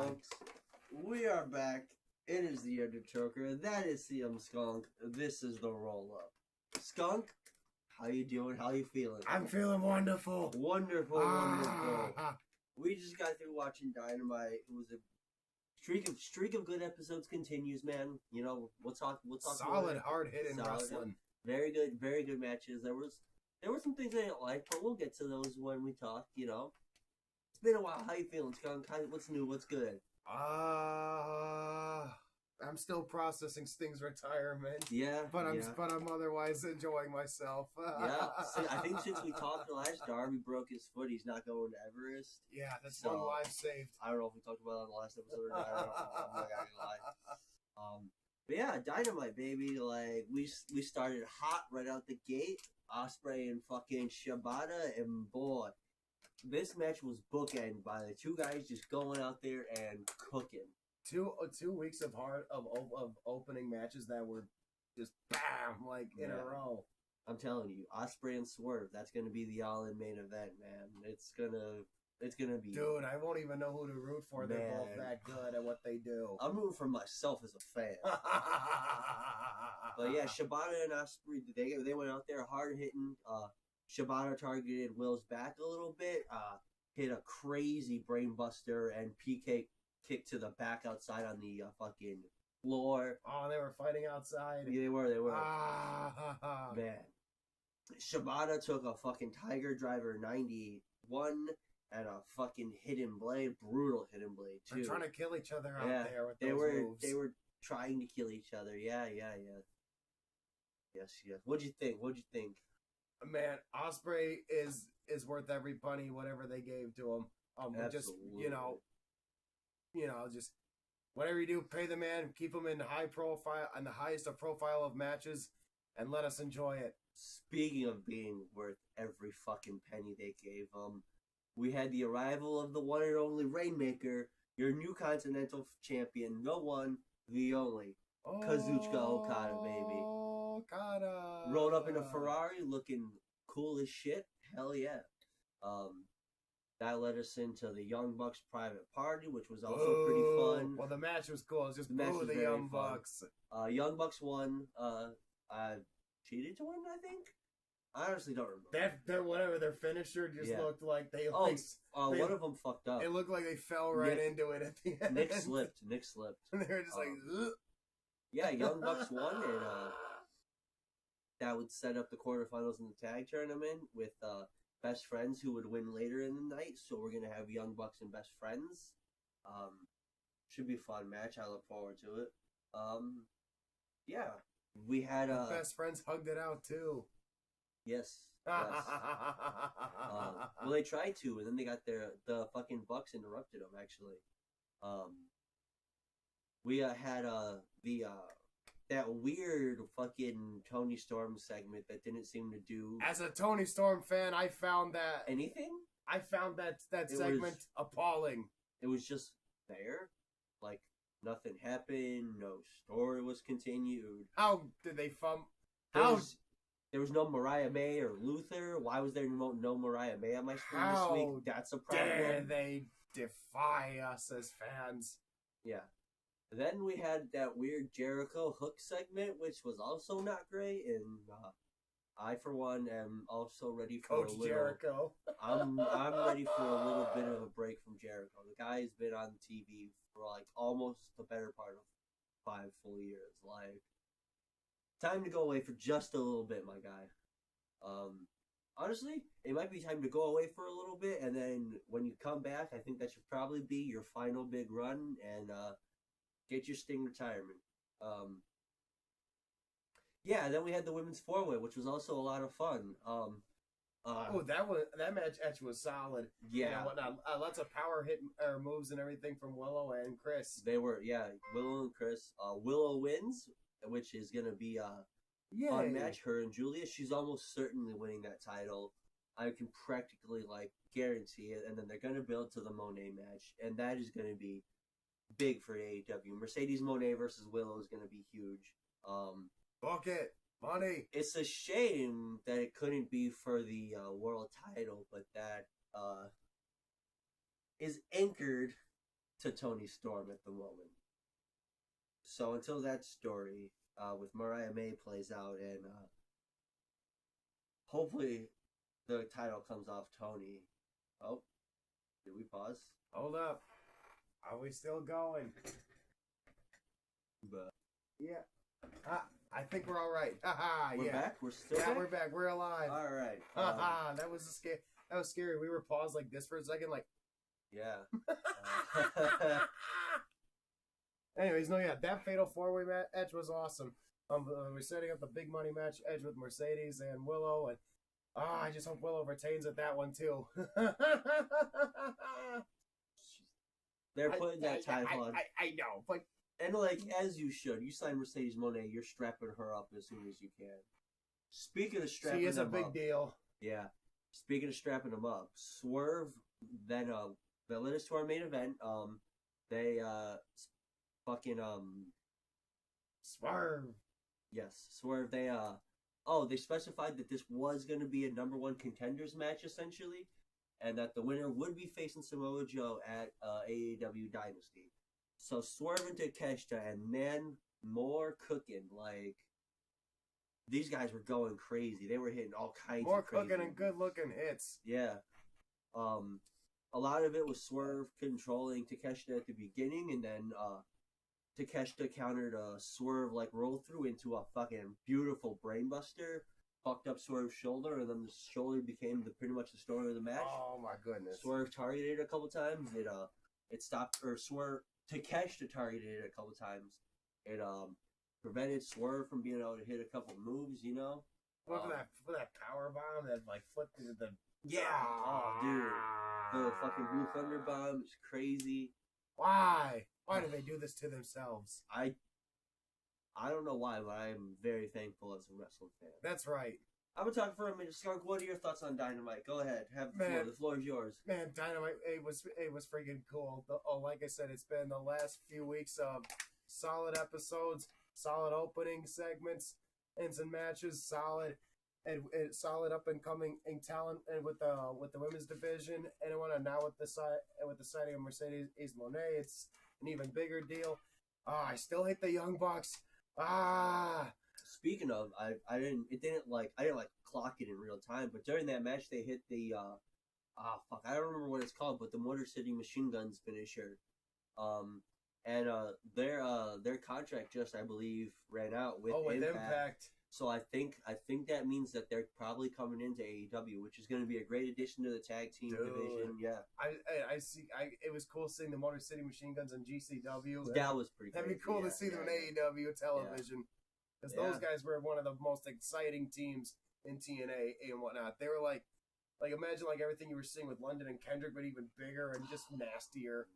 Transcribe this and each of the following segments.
Skunks. We are back. It is the Undertaker. That is CM Skunk. This is the roll-up. Skunk, how you doing? How you feeling? I'm feeling wonderful. Wonderful. We just got through watching Dynamite. It was a streak of good episodes continues, man. You know, we'll talk. Solid, hard-hitting wrestling. Very good matches. There were some things I didn't like, but we'll get to those when we talk. You know, it's been a while. How you feeling, Skunk? What's new? What's good? I'm still processing Sting's retirement. Yeah, but I'm otherwise enjoying myself. Yeah, I think since we talked last, Darby broke his foot. He's not going to Everest. Yeah, that's one life saved. I don't know if we talked about it on the last episode or not. I'm not gonna lie. But yeah, Dynamite, baby. Like we started hot right out the gate. Ospreay and fucking Shibata, and boy, this match was bookended by the two guys just going out there and cooking. 2 weeks of opening matches that were just bam in a row. I'm telling you, Ospreay and Swerve. That's gonna be the all-in main event, man. It's gonna be. Dude, I won't even know who to root for. Man. They're both that good at what they do. I'm rooting for myself as a fan. But yeah, Shibata and Ospreay, they went out there hard hitting. Shibata targeted Will's back a little bit. Hit a crazy brainbuster and PK kick to the back outside on the fucking floor. Oh, they were fighting outside. Yeah, they were. Man. Shibata took a fucking Tiger Driver 91 and a fucking brutal hidden blade too. They're trying to kill each other out there with those moves. They were trying to kill each other. Yeah. Yes. What'd you think? Man, Ospreay is worth every penny, whatever they gave to him. Just just whatever you do, pay the man, keep him in high profile, on the highest of profile of matches, and let us enjoy it. Speaking of being worth every fucking penny they gave him, we had the arrival of the one and only Rainmaker, your new Continental Champion, the one, the only, Kazuchika Okada, baby. Okada. Rolled up in a Ferrari, looking cool as shit. Hell yeah. That led us into the Young Bucks private party, which was also pretty fun. Well, the match was cool. It was just the Young Bucks. Young Bucks won. Cheated to win, I think. I honestly don't remember. Their finisher just looked like they. One of them fucked up. It looked like they fell right into it at the end. Nick slipped. And they were just ugh. Yeah, Young Bucks won, and that would set up the quarterfinals in the tag tournament with Best Friends, who would win later in the night. So we're gonna have Young Bucks and Best Friends. Should be a fun match. I look forward to it. Yeah, we had Best Friends hugged it out too. Yes. Well, they tried to, and then they got the fucking Bucks interrupted them. Actually, we had that weird fucking Tony Storm segment that didn't seem to do. As a Tony Storm fan, I found that anything. I found that segment appalling. It was just there, like nothing happened. No story was continued. How did they There was no Mariah May or Luther. Why was there no Mariah May on my screen this week? That's a problem. Dare they defy us as fans? Yeah. Then we had that weird Jericho hook segment, which was also not great. And I, for one, am also ready for Coach Jericho. I'm ready for a little bit of a break from Jericho. The guy's been on TV for like almost the better part of 5 full years. Like, time to go away for just a little bit, my guy. Honestly, it might be time to go away for a little bit, and then when you come back, I think that should probably be your final big run, and get your Sting retirement. Yeah, then we had the women's 4-way, which was also a lot of fun. That match actually was solid. Yeah, lots of power hit moves and everything from Willow and Chris. They were Willow and Chris. Willow wins, which is gonna be a fun match. Her and Julia. She's almost certainly winning that title. I can practically guarantee it. And then they're gonna build to the Monet match, and that is gonna be big for AEW. Mercedes Moné versus Willow is gonna be huge. Book it. Money. It's a shame that it couldn't be for the world title, but that is anchored to Tony Storm at the moment. So until that story with Mariah May plays out and hopefully the title comes off Tony. Oh, did we pause? Hold up. Are we still going? But yeah. I think we're all right. We're back? We're still Yeah, back? we're back. We're alive. All right. That was that was scary. We were paused like this for a second, like. Yeah. Anyways, that fatal 4-way match was awesome. We're setting up the big money match, Edge with Mercedes and Willow, and I just hope Willow retains at that one too. They're putting that title on. I know, but and like as you should, you sign Mercedes Moné, you're strapping her up as soon as you can. Speaking of strapping, she is a them big up, deal. Yeah. Speaking of strapping them up, Swerve. Then that led us to our main event. They fucking Swerve. Yes, Swerve. They they specified that this was going to be a number one contenders match essentially, and that the winner would be facing Samoa Joe at AEW Dynasty. So Swerve and Takeshita, and man, more cooking. Like these guys were going crazy. They were hitting all kinds more of crazy cooking and good looking hits. Yeah. A lot of it was Swerve controlling Takeshita at the beginning, and then Takeshita countered a Swerve like roll through into a fucking beautiful brainbuster, fucked up Swerve's shoulder, and then the shoulder became pretty much the story of the match. Oh my goodness! Swerve targeted it a couple times. It stopped, or Takeshita targeted it a couple times. It prevented Swerve from being able to hit a couple moves. You know, look at that power bomb that like flipped into the. Yeah. Oh, dude. The fucking Blue Thunder Bomb is crazy. Why? Why do they do this to themselves? I don't know why, but I am very thankful as a wrestling fan. That's right. I'm gonna talk for a minute. Skunk, what are your thoughts on Dynamite? Go ahead. Have the floor. The floor is yours. Man, Dynamite, it was freaking cool. Like I said, it's been the last few weeks of solid episodes, solid opening segments, and some matches, solid solid up and coming in talent, and with the women's division, and now with the signing of Mercedes Moné, it's an even bigger deal. I still hate the Young Bucks. Speaking of, I didn't clock it in real time, but during that match they hit the I don't remember what it's called, but the Motor City Machine Guns finisher. And their contract just, I believe, ran out with Impact. So I think that means that they're probably coming into AEW, which is going to be a great addition to the tag team division. Yeah, I see. It was cool seeing the Motor City Machine Guns on GCW. That was pretty. That'd be cool to see them on AEW television, because those guys were one of the most exciting teams in TNA and whatnot. They were like imagine like everything you were seeing with London and Kendrick, but even bigger and just nastier.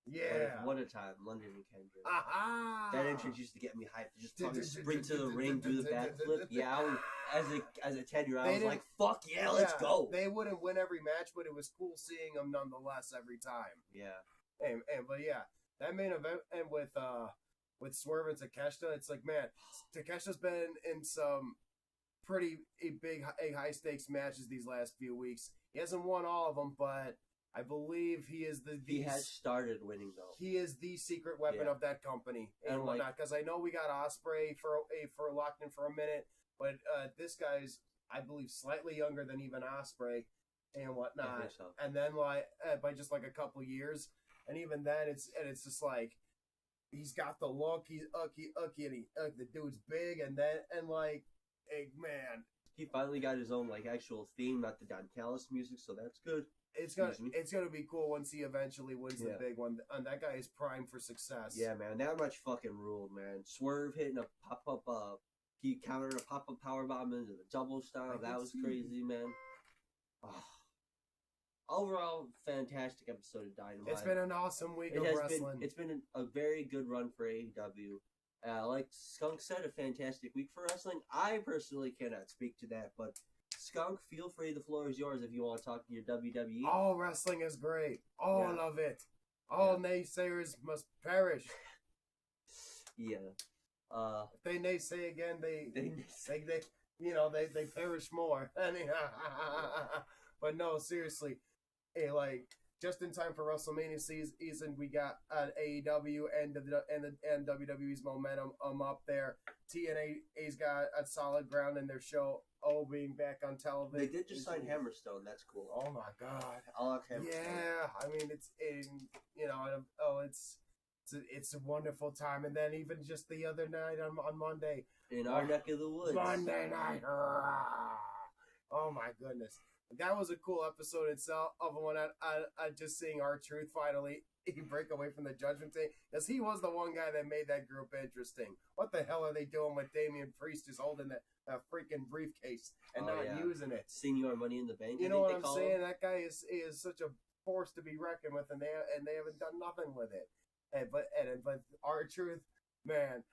Yeah. What a time, London and Kendrick. That entrance used to get me hyped. Just fucking sprint to the ring, do the backflip. Yeah, as a 10-year-old, I was like, fuck yeah, let's go. They wouldn't win every match, but it was cool seeing them nonetheless every time. Yeah. But yeah, that main event, and with Swerve and Takeshita, it's like, man, Takeshita's been in some pretty big high stakes matches these last few weeks. He hasn't won all of them, but I believe he is he has started winning though. He is the secret weapon of that company and whatnot. Because I know we got Ospreay for locked in for a minute, but this guy's, I believe, slightly younger than even Ospreay and whatnot. I think so. And then by just like a couple years, and even then it's just like he's got the look. He's ucky, and the dude's big, and hey, man, he finally got his own like actual theme, not the Don Callis music, so that's good. It's gonna be cool once he eventually wins the big one, and that guy is primed for success. Yeah, man, that match fucking ruled, man. Swerve hitting a pop up, he countered a pop up powerbomb into the double stomp. That was crazy, man. Overall, fantastic episode of Dynamite. It's been an awesome week of wrestling. It's been a very good run for AEW. Like Skunk said, a fantastic week for wrestling. I personally cannot speak to that, but Skunk, feel free. The floor is yours if you want to talk to your WWE. All wrestling is great. All of it. All naysayers must perish. Yeah. If they naysay again, they perish more. But no, seriously, just in time for WrestleMania season, we got AEW and WWE's momentum up there. TNA's got a solid ground in their show. Being back on television. They did just sign Hammerstone. That's cool. Oh my God! I like Hammerstone. Yeah, I mean it's a wonderful time. And then even just the other night on Monday, in our neck of the woods, Monday night. Oh my goodness, that was a cool episode itself. Of when I just seeing R-Truth finally break away from the Judgment Day, because he was the one guy that made that group interesting. What the hell are they doing with Damian Priest just holding a freaking briefcase and not using it? Senior Money in the Bank. You know what I'm saying? That guy is such a force to be reckoned with, and they haven't done nothing with it. But R-Truth, man,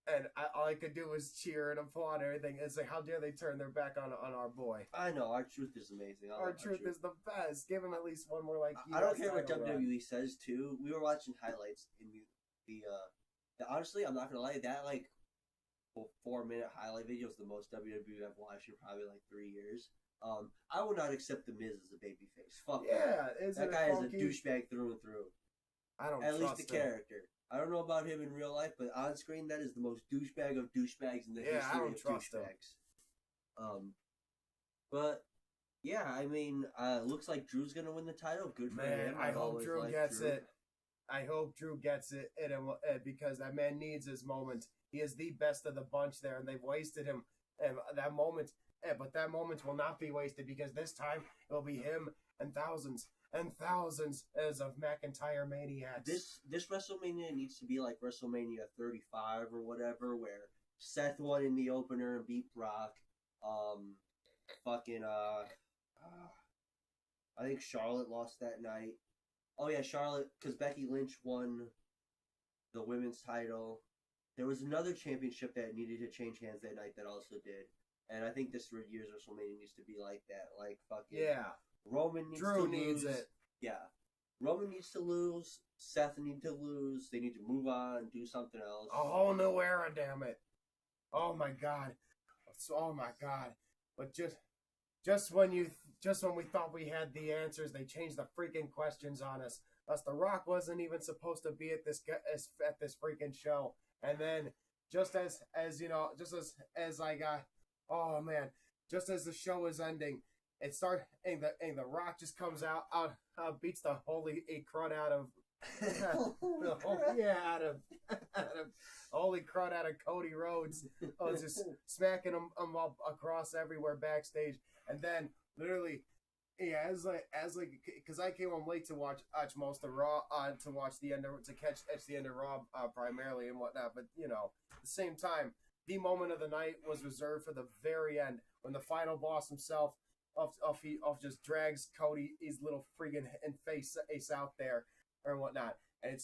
and all I could do was cheer and applaud everything. It's like, how dare they turn their back on our boy? I know, R-Truth is amazing. R-Truth is the best. Give him at least one more I don't care what WWE says too. We were watching highlights in the honestly, I'm not gonna lie, that 4-minute highlight video is the most WWE I've watched in probably 3 years. I would not accept The Miz as a babyface. Fuck that guy is a douchebag through and through. I don't at trust least the character. I don't know about him in real life, but on screen, that is the most douchebag of douchebags in the history of douchebags. But yeah, I mean, looks like Drew's gonna win the title. Good for him. I hope Drew gets it. I hope Drew gets it, because that man needs his moment. He is the best of the bunch there, and they've wasted him. And that moment, but that moment will not be wasted, because this time it will be him and thousands as of McIntyre maniacs. This WrestleMania needs to be like WrestleMania 35 or whatever, where Seth won in the opener and beat Brock. I think Charlotte lost that night. Oh yeah, Charlotte, because Becky Lynch won the women's title. There was another championship that needed to change hands that night that also did. And I think this year's WrestleMania needs to be like that. Roman needs Drew to needs lose. it. Yeah. Roman needs to lose. Seth needs to lose. They need to move on, do something else. A whole new era, damn it. Oh my God. But just when we thought we had the answers, they changed the freaking questions on us. The Rock wasn't even supposed to be at this freaking show. And then just as the show is ending, it starts, and the Rock just comes out, beats the holy crud out of holy crud out of Cody Rhodes, just smacking him up across everywhere backstage, and then literally, because I came home late to watch most of Raw, to watch the end to catch the end of Raw primarily and whatnot, but at the same time, the moment of the night was reserved for the very end, when the final boss himself just drags Cody, his little friggin' face out there or whatnot, and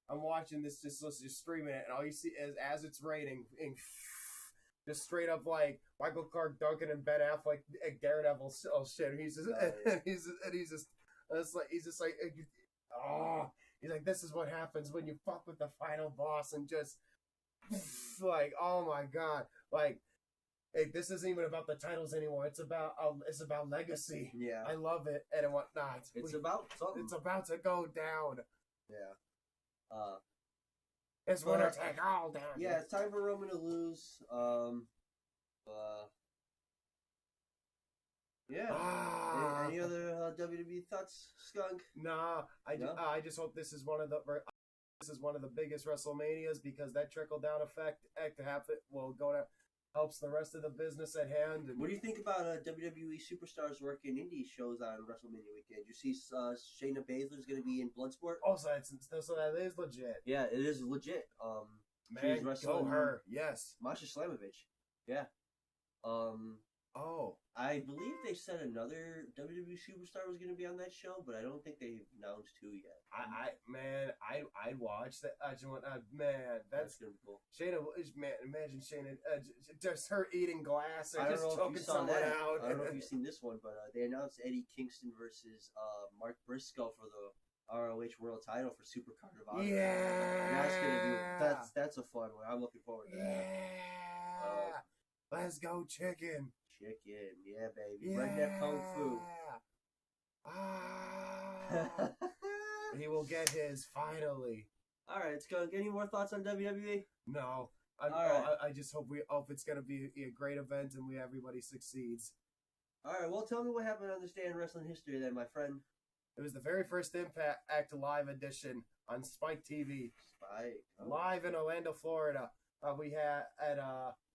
I'm watching this just streaming it, and all you see is as it's raining, just straight up like Michael Clark Duncan and Ben Affleck, Daredevil shit. He's like, this is what happens when you fuck with the final boss, and just oh my God, hey, this isn't even about the titles anymore. It's about legacy. Yeah, I love it and whatnot. It's about something. It's about to go down. Yeah. It's winner take all down. Yeah, it's time for Roman to lose. Yeah. Any other WWE thoughts, Skunk? Nah, I just hope this is one of the biggest WrestleManias, because that trickle down effect will go to helps the rest of the business at hand. And what do you think about WWE superstars working indie shows on WrestleMania weekend? You see, Shayna Baszler's going to be in Bloodsport. Oh, so that is legit. Yeah, it is legit. Man, go her. Yes, Masha Slamovich. Yeah. I believe they said another WWE superstar was going to be on that show, but I don't think they've announced who yet. I'd watch that. Man, that's gonna be cool. Shayna, man, imagine Shayna, just her eating glass or I don't just know choking someone out. I don't know if you've seen this one, but they announced Eddie Kingston versus Mark Briscoe for the ROH World Title for Supercard of Honor. Yeah, that's a fun one. I'm looking forward to that. Let's go, chicken. Chicken, yeah, baby. Yeah. Redneck Kung Fu. He will get his finally. All right, let's go. Any more thoughts on WWE? No. I just hope it's going to be a great event and everybody succeeds. All right, well, tell me what happened on this day in wrestling history then, my friend. It was the very first Impact Live edition on Spike TV. Spike. Oh. Live in Orlando, Florida. We had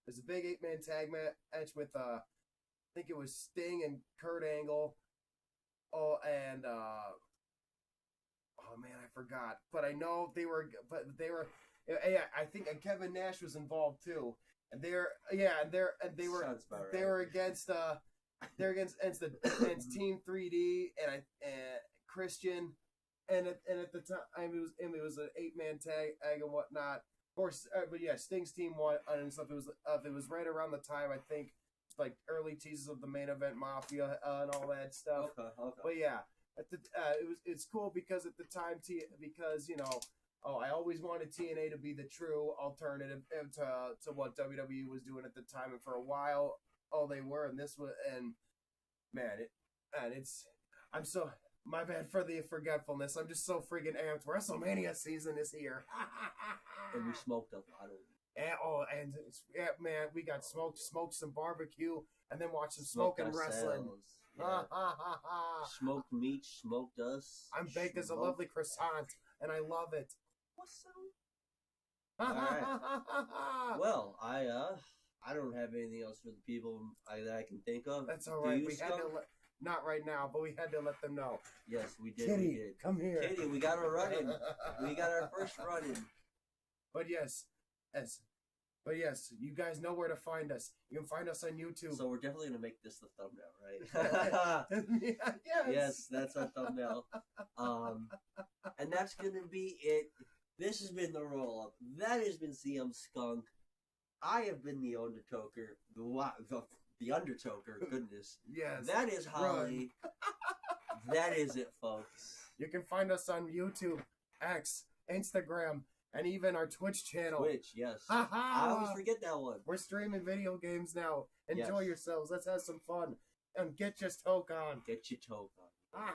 there's a big 8-man tag match with I think it was Sting and Kurt Angle. Oh, and oh man, I forgot. But I know they were. Yeah, I think Kevin Nash was involved too. And they were against Team 3D and Christian, and at the time it was an 8-man tag and whatnot. Of course, but yeah, Sting's team won and stuff. It was right around the time I think like early teases of the main event Mafia and all that stuff. Okay. But yeah, it's cool because at the time I always wanted TNA to be the true alternative to what WWE was doing at the time, and for a while, they were, and this was, and man, I'm so, my bad for the forgetfulness. I'm just so freaking amped. WrestleMania season is here. And we smoked a lot of it. Man, we got smoked some barbecue, and then watched some smoking wrestling. Yeah. Smoked meat, smoked us. I'm baked as a lovely croissant, and I love it. What's up? All right. Well, I don't have anything else for the people that I can think of. That's all right. We had to not right now, but we had to let them know. Yes, we did. Kitty, we did. Come here. Kitty, we got her running. We got our first running. But yes, you guys know where to find us. You can find us on YouTube. So we're definitely gonna make this the thumbnail, right? Yes, that's our thumbnail. And that's gonna be it. This has been the Roll Up. That has been CM Skunk. I have been the Undertoker. The Undertoker. Goodness. Yes. That is Holly. That is it, folks. You can find us on YouTube, X, Instagram, and even our Twitch channel. Twitch, yes. I always forget that one. We're streaming video games now. Enjoy yourselves. Let's have some fun. And get your toke on. Get your toke on.